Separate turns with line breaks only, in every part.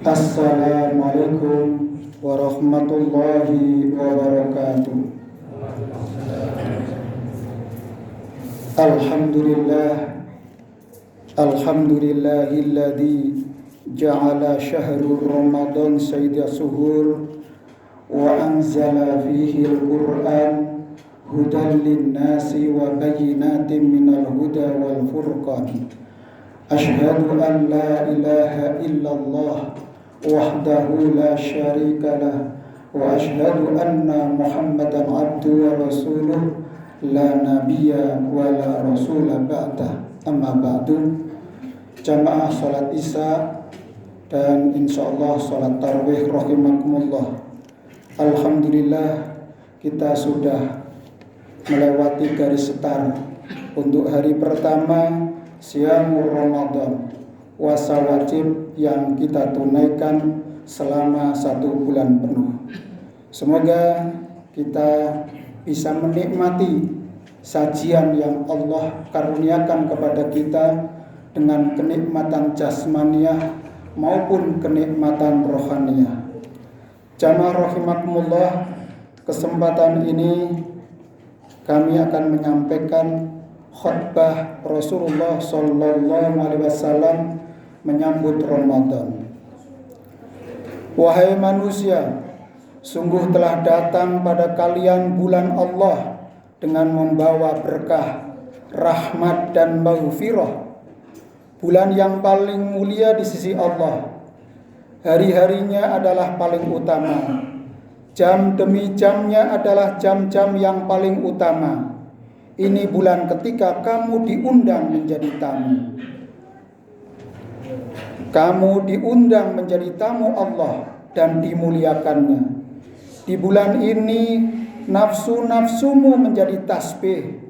Assalamualaikum warahmatullahi wabarakatuh. Alhamdulillahilladzi ja'ala syahrul Ramadan sayyidal suhur wa anzala fihi al-Qur'an hudan lin-nasi wa bayyinatin minal huda wal furqan. Asyhadu an la ilaha illallah wahdahu la syarika lah wa asyhadu anna Muhammadan abduhu wa rasuluh la nabiyya wa la rasula ba'dah. Amma ba'du. Jamaah salat Isya dan insyaallah salat tarawih rahimakumullah. Alhamdulillah kita sudah melewati garis start untuk hari pertama Siyamul Ramadan, puasa wajib yang kita tunaikan selama 1 bulan penuh. Semoga kita bisa menikmati sajian yang Allah karuniakan kepada kita dengan kenikmatan jasmaniah maupun kenikmatan rohaniah. Jamaah rahimakumullah, kesempatan ini kami akan menyampaikan khutbah Rasulullah sallallahu alaihi wasallam menyambut Ramadan. Wahai manusia, sungguh telah datang pada kalian bulan Allah dengan membawa berkah, rahmat dan maghfirah. Bulan yang paling mulia di sisi Allah. Hari-harinya adalah paling utama. Jam demi jamnya adalah jam-jam yang paling utama. Ini bulan ketika kamu diundang menjadi tamu. Kamu diundang menjadi tamu Allah dan dimuliakannya. Di bulan ini nafsu-nafsumu menjadi tasbih,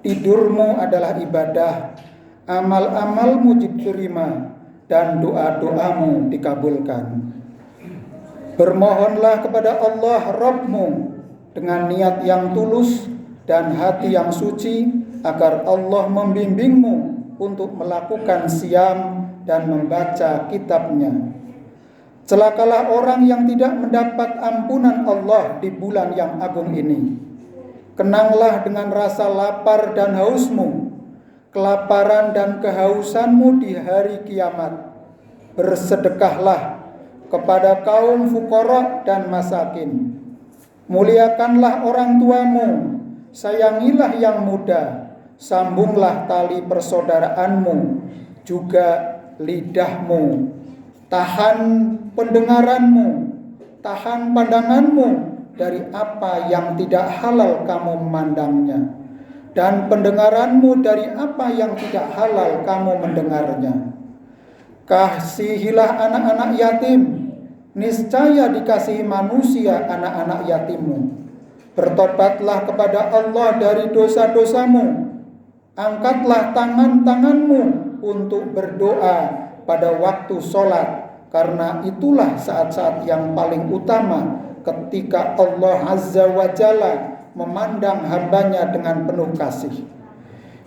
tidurmu adalah ibadah, amal-amalmu diterima dan doa-doamu dikabulkan. Bermohonlah kepada Allah Rabbmu dengan niat yang tulus dan hati yang suci agar Allah membimbingmu untuk melakukan siyam dan membaca kitabnya. Celakalah orang yang tidak mendapat ampunan Allah di bulan yang agung ini. Kenanglah dengan rasa lapar dan hausmu, kelaparan dan kehausanmu di hari kiamat. Bersedekahlah kepada kaum fuqara dan masakin. Muliakanlah orang tuamu, sayangilah yang muda, sambunglah tali persaudaraanmu, juga lidahmu. Tahan pendengaranmu, tahan pandanganmu dari apa yang tidak halal kamu memandangnya, dan pendengaranmu dari apa yang tidak halal kamu mendengarnya. Kasihilah anak-anak yatim, niscaya dikasihi manusia anak-anak yatimmu. Bertobatlah kepada Allah dari dosa-dosamu. Angkatlah tangan-tanganmu untuk berdoa pada waktu sholat, karena itulah saat-saat yang paling utama ketika Allah Azza wa Jalla memandang hambanya dengan penuh kasih.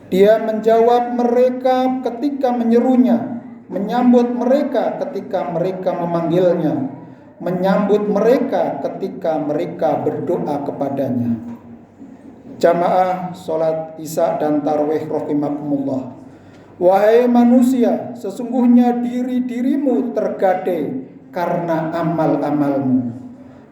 Dia menjawab mereka ketika menyerunya, menyambut mereka ketika mereka memanggilnya, menyambut mereka ketika mereka berdoa kepadanya. Jamaah sholat Isya dan tarawih rahimakumullah. Wahai manusia, sesungguhnya diri-dirimu tergadai karena amal-amalmu.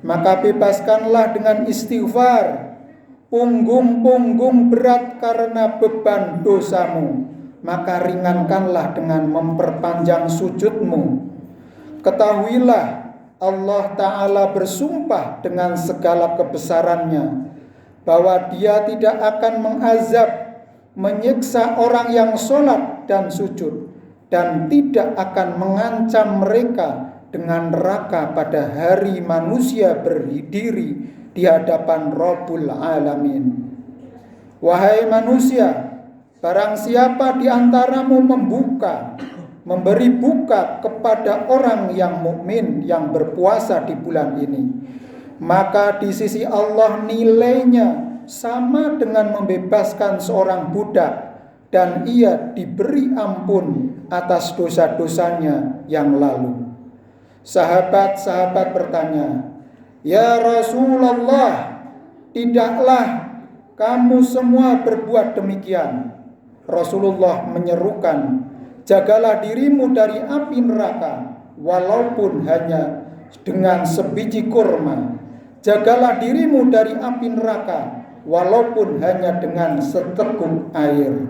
Maka bebaskanlah dengan istighfar punggung-punggung berat karena beban dosamu. Maka ringankanlah dengan memperpanjang sujudmu. Ketahuilah Allah Ta'ala bersumpah dengan segala kebesarannya bahwa Dia tidak akan mengazab, menyiksa orang yang sholat dan sujud, dan tidak akan mengancam mereka dengan neraka pada hari manusia berdiri di hadapan Rabbul Alamin. Wahai manusia, barang siapa di antaramu memberi buka kepada orang yang mukmin yang berpuasa di bulan ini, maka di sisi Allah nilainya sama dengan membebaskan seorang budak, dan ia diberi ampun atas dosa-dosanya yang lalu. Sahabat-sahabat bertanya, "Ya Rasulullah, tidaklah kamu semua berbuat demikian?" Rasulullah menyerukan, "Jagalah dirimu dari api neraka, walaupun hanya dengan sebiji kurma. Jagalah dirimu dari api neraka, walaupun hanya dengan seteguk air."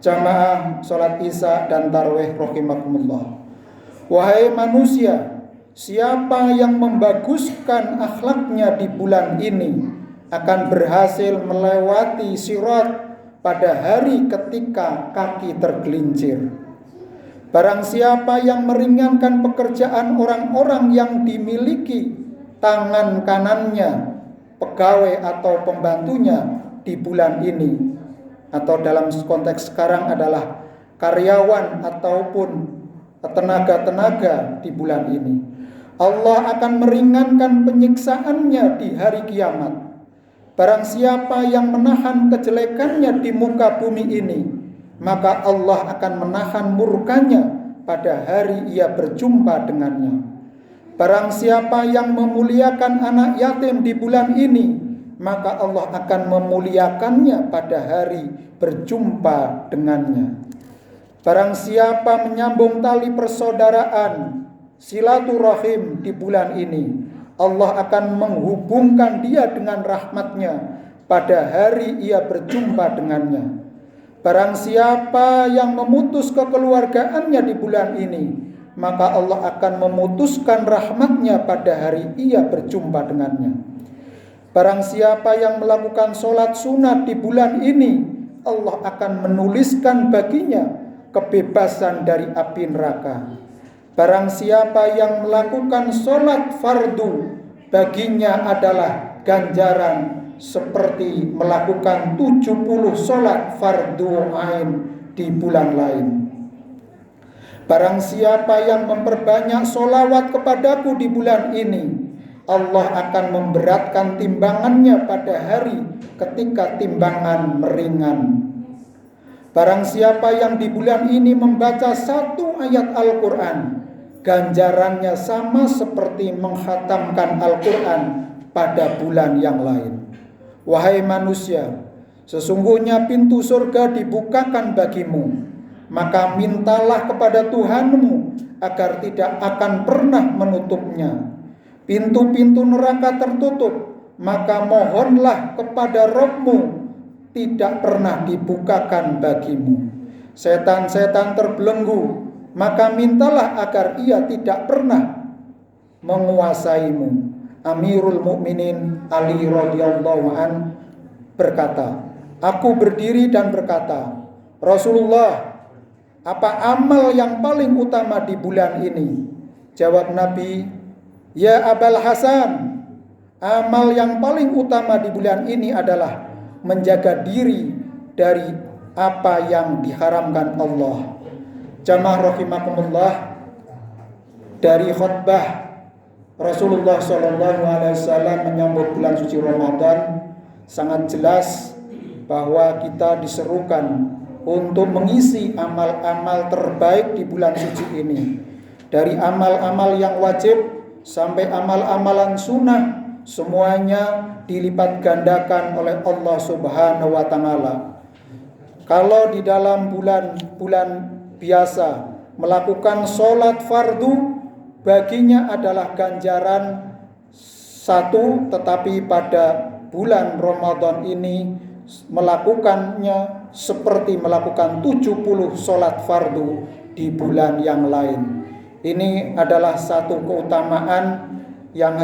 Jamaah salat Isya dan tarawih rahimakumullah. Wahai manusia, siapa yang membaguskan akhlaknya di bulan ini akan berhasil melewati sirat pada hari ketika kaki tergelincir. Barang siapa yang meringankan pekerjaan orang-orang yang dimiliki tangan kanannya, pegawai atau pembantunya di bulan ini, atau dalam konteks sekarang adalah karyawan ataupun tenaga-tenaga di bulan ini, Allah akan meringankan penyiksaannya di hari kiamat. Barang siapa yang menahan kejelekannya di muka bumi ini, maka Allah akan menahan murkanya pada hari ia berjumpa dengannya. Barang siapa yang memuliakan anak yatim di bulan ini, maka Allah akan memuliakannya pada hari berjumpa dengannya. Barang siapa menyambung tali persaudaraan, silaturahim di bulan ini, Allah akan menghubungkan dia dengan rahmatnya pada hari ia berjumpa dengannya. Barang siapa yang memutus kekeluargaannya di bulan ini, maka Allah akan memutuskan rahmatnya pada hari ia berjumpa dengannya. Barang siapa yang melakukan sholat sunat di bulan ini, Allah akan menuliskan baginya kebebasan dari api neraka. Barang siapa yang melakukan sholat fardu, baginya adalah ganjaran seperti melakukan 70 sholat fardu ain di bulan lain. Barang siapa yang memperbanyak sholawat kepadaku di bulan ini, Allah akan memberatkan timbangannya pada hari ketika timbangan meringan. Barang siapa yang di bulan ini membaca satu ayat Al-Quran, ganjarannya sama seperti menghatamkan Al-Quran pada bulan yang lain. Wahai manusia, sesungguhnya pintu surga dibukakan bagimu, maka mintalah kepada Tuhanmu agar tidak akan pernah menutupnya. Pintu-pintu neraka tertutup, maka mohonlah kepada Rabb-Mu tidak pernah dibukakan bagimu. Setan-setan terbelenggu, maka mintalah agar ia tidak pernah menguasaimu. Amirul Mukminin Ali radhiyallahu an berkata, aku berdiri dan berkata, Rasulullah, apa amal yang paling utama di bulan ini? Jawab Nabi, ya Abul Hasan, amal yang paling utama di bulan ini adalah menjaga diri dari apa yang diharamkan Allah. Jamaah rahimakumullah, dari khutbah Rasulullah SAW menyambut bulan suci Ramadan sangat jelas bahwa kita diserukan untuk mengisi amal-amal terbaik di bulan suci ini. Dari amal-amal yang wajib sampai amal-amalan sunnah, semuanya dilipat gandakan oleh Allah Subhanahu wa Ta'ala. Kalau di dalam bulan biasa melakukan sholat fardu, baginya adalah ganjaran satu, tetapi pada bulan Ramadan ini melakukannya seperti melakukan 70 sholat fardu di bulan yang lain. Ini adalah satu keutamaan yang